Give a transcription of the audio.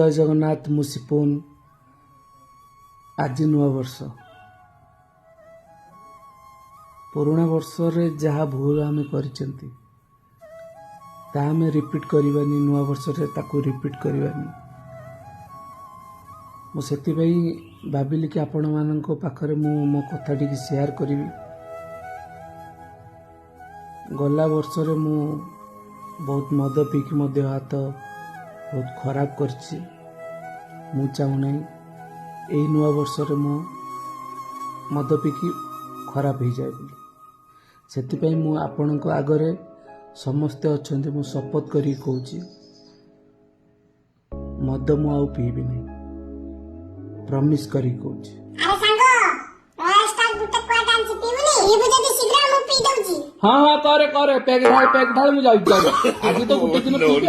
जय जगन्नाथ मुसिपुन आज नुआ वर्ष पुराणा वर्ष रे जहाँ भूल आम कर रिपीट करवानी नुआ वर्ष रे ताकू रिपीट करवानी मुझे भाविली कि आपण मान पाखरे मो कथा टी शेयर करी गला वर्ष रे मु बहुत मद पीकी मध्य हाथ बहुत खराब करछि मु चाहूना यही नुआ वर्ष रे मु मद पीकी खराब हो जाए बोली से मु आपण आगरे समस्ते अच्छा मु शपथ करी कहूँ मद मु आउ पीबी नहीं प्रॉमिस करी कहूँ हाँ हाँ करे करे पैक ढाल मु जाई आज तो गोटे दिन पीबी